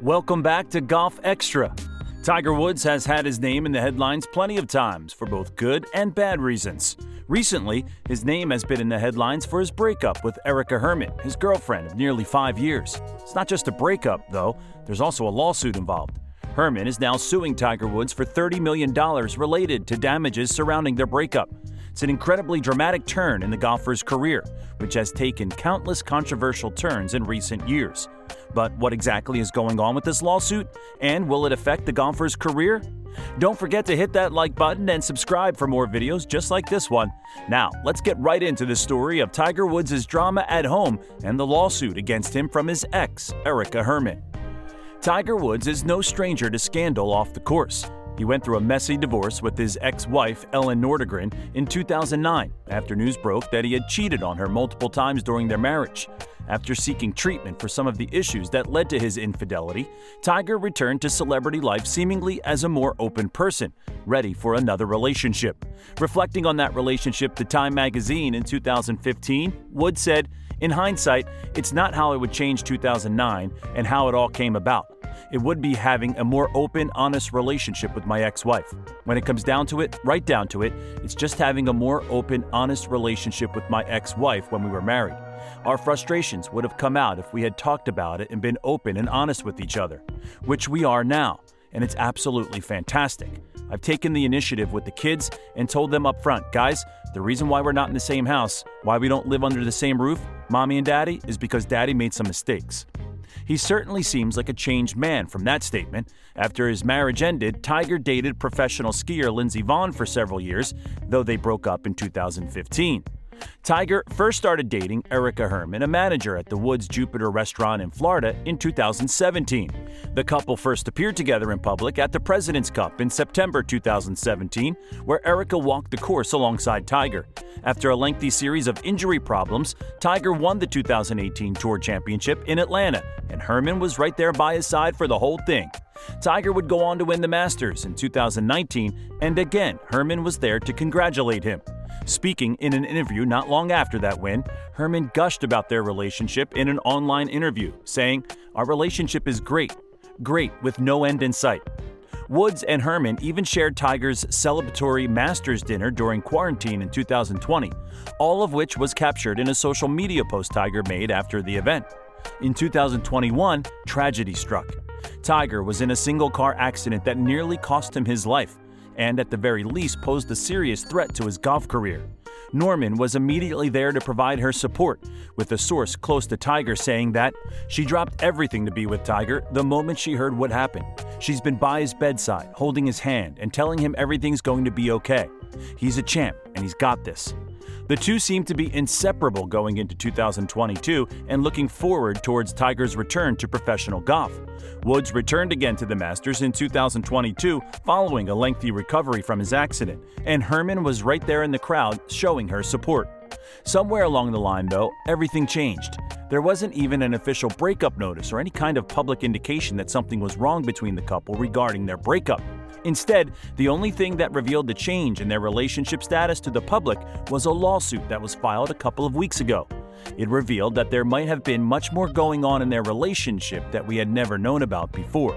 Welcome back to Golf Xtra. Tiger Woods has had his name in the headlines plenty of times for both good and bad reasons. Recently, his name has been in the headlines for his breakup with Erica Herman, his girlfriend of nearly 5 years. It's not just a breakup, though. There's also a lawsuit involved. Herman is now suing Tiger Woods for $30 million related to damages surrounding their breakup. It's an incredibly dramatic turn in the golfer's career, which has taken countless controversial turns in recent years. But what exactly is going on with this lawsuit? And will it affect the golfer's career? Don't forget to hit that like button and subscribe for more videos just like this one. Now, let's get right into the story of Tiger Woods' drama at home and the lawsuit against him from his ex, Erica Herman. Tiger Woods is no stranger to scandal off the course. He went through a messy divorce with his ex-wife, Ellen Nordegren, in 2009 after news broke that he had cheated on her multiple times during their marriage. After seeking treatment for some of the issues that led to his infidelity, Tiger returned to celebrity life seemingly as a more open person, ready for another relationship. Reflecting on that relationship to Time magazine in 2015, Woods said, "In hindsight, it's not how I would change 2009 and how it all came about. It would be having a more open, honest relationship with my ex-wife. When it comes down to it, right down to it, it's just having a more open, honest relationship with my ex-wife when we were married. Our frustrations would have come out if we had talked about it and been open and honest with each other, which we are now, and it's absolutely fantastic. I've taken the initiative with the kids and told them up front, guys, the reason why we're not in the same house, why we don't live under the same roof, mommy and daddy, is because daddy made some mistakes." He certainly seems like a changed man from that statement. After his marriage ended, Tiger dated professional skier Lindsey Vonn for several years, though they broke up in 2015. Tiger first started dating Erica Herman, a manager at the Woods Jupiter restaurant in Florida, in 2017. The couple first appeared together in public at the President's Cup in September 2017, where Erica walked the course alongside Tiger. After a lengthy series of injury problems, Tiger won the 2018 Tour Championship in Atlanta, and Herman was right there by his side for the whole thing. Tiger would go on to win the Masters in 2019, and again, Herman was there to congratulate him. Speaking in an interview not long after that win, Herman gushed about their relationship in an online interview, saying, "Our relationship is great with no end in sight." Woods and Herman even shared Tiger's celebratory Masters dinner during quarantine in 2020, all of which was captured in a social media post Tiger made after the event. In 2021, tragedy struck. Tiger was in a single-car accident that nearly cost him his life, and at the very least posed a serious threat to his golf career. Norman was immediately there to provide her support, with a source close to Tiger saying that she dropped everything to be with Tiger the moment she heard what happened. She's been by his bedside, holding his hand and telling him everything's going to be okay. He's a champ and he's got this. The two seem to be inseparable going into 2022 and looking forward towards Tiger's return to professional golf. Woods returned again to the Masters in 2022 following a lengthy recovery from his accident, and Herman was right there in the crowd showing her support. Somewhere along the line, though, everything changed. There wasn't even an official breakup notice or any kind of public indication that something was wrong between the couple regarding their breakup. Instead, the only thing that revealed the change in their relationship status to the public was a lawsuit that was filed a couple of weeks ago. It revealed that there might have been much more going on in their relationship that we had never known about before.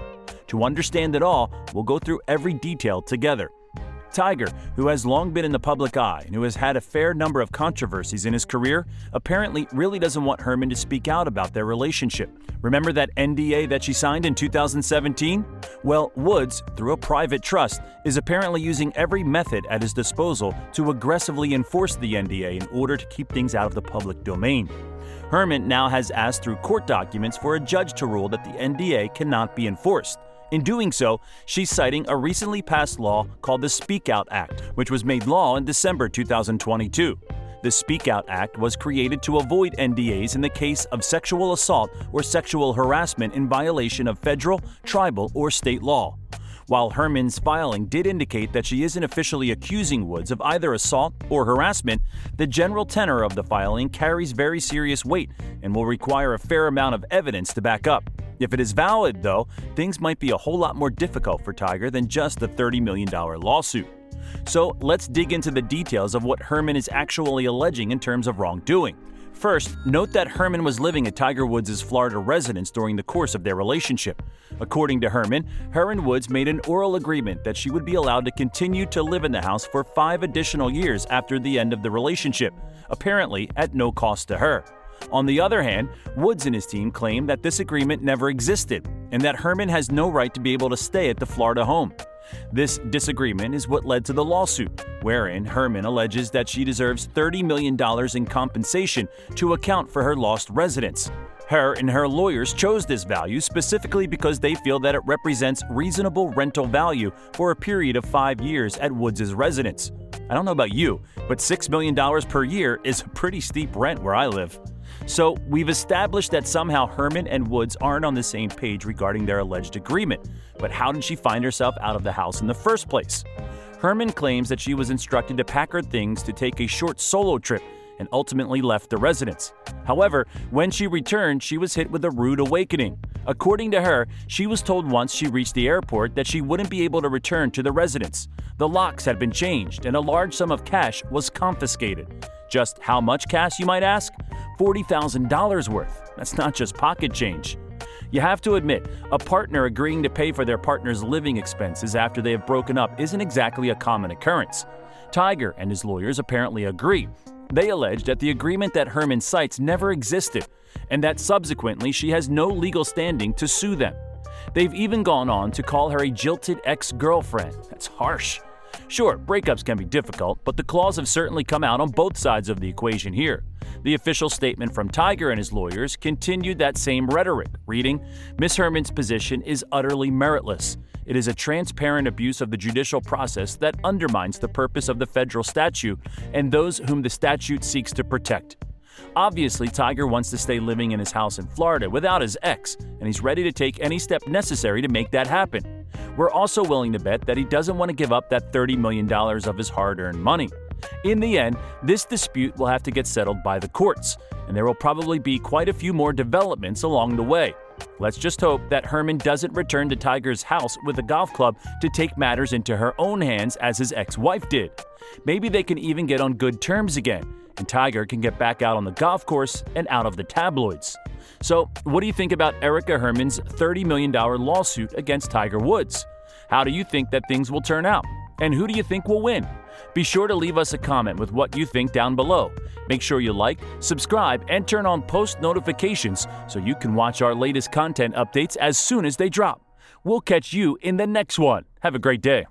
To understand it all, we'll go through every detail together. Tiger, who has long been in the public eye and who has had a fair number of controversies in his career, apparently really doesn't want Herman to speak out about their relationship. Remember that NDA that she signed in 2017? Well, Woods, through a private trust, is apparently using every method at his disposal to aggressively enforce the NDA in order to keep things out of the public domain. Herman now has asked through court documents for a judge to rule that the NDA cannot be enforced. In doing so, she's citing a recently passed law called the Speak Out Act, which was made law in December 2022. The Speak Out Act was created to avoid NDAs in the case of sexual assault or sexual harassment in violation of federal, tribal, or state law. While Herman's filing did indicate that she isn't officially accusing Woods of either assault or harassment, the general tenor of the filing carries very serious weight and will require a fair amount of evidence to back up. If it is valid, though, things might be a whole lot more difficult for Tiger than just the $30 million lawsuit. So let's dig into the details of what Herman is actually alleging in terms of wrongdoing. First, note that Herman was living at Tiger Woods' Florida residence during the course of their relationship. According to Herman, her and Woods made an oral agreement that she would be allowed to continue to live in the house for 5 additional years after the end of the relationship, apparently at no cost to her. On the other hand, Woods and his team claim that this agreement never existed and that Herman has no right to be able to stay at the Florida home. This disagreement is what led to the lawsuit, wherein Herman alleges that she deserves $30 million in compensation to account for her lost residence. Her and her lawyers chose this value specifically because they feel that it represents reasonable rental value for a period of 5 years at Woods' residence. I don't know about you, but $6 million per year is a pretty steep rent where I live. So we've established that somehow Herman and Woods aren't on the same page regarding their alleged agreement. But how did she find herself out of the house in the first place? Herman claims that she was instructed to pack her things to take a short solo trip and ultimately left the residence. However, when she returned, she was hit with a rude awakening. According to her, she was told once she reached the airport that she wouldn't be able to return to the residence. The locks had been changed and a large sum of cash was confiscated. Just how much cash, you might ask? $40,000 worth. That's not just pocket change. You have to admit, a partner agreeing to pay for their partner's living expenses after they have broken up isn't exactly a common occurrence. Tiger and his lawyers apparently agree. They allege that the agreement that Herman cites never existed, and that subsequently she has no legal standing to sue them. They've even gone on to call her a jilted ex-girlfriend. That's harsh. Sure, breakups can be difficult, but the claws have certainly come out on both sides of the equation here. The official statement from Tiger and his lawyers continued that same rhetoric, reading, "Miss Herman's position is utterly meritless. It is a transparent abuse of the judicial process that undermines the purpose of the federal statute and those whom the statute seeks to protect." Obviously, Tiger wants to stay living in his house in Florida without his ex, and he's ready to take any step necessary to make that happen. We're also willing to bet that he doesn't want to give up that $30 million of his hard-earned money. In the end, this dispute will have to get settled by the courts, and there will probably be quite a few more developments along the way. Let's just hope that Herman doesn't return to Tiger's house with a golf club to take matters into her own hands as his ex-wife did. Maybe they can even get on good terms again, and Tiger can get back out on the golf course and out of the tabloids. So, what do you think about Erica Herman's $30 million lawsuit against Tiger Woods? How do you think that things will turn out? And who do you think will win? Be sure to leave us a comment with what you think down below. Make sure you like, subscribe, and turn on post notifications so you can watch our latest content updates as soon as they drop. We'll catch you in the next one. Have a great day.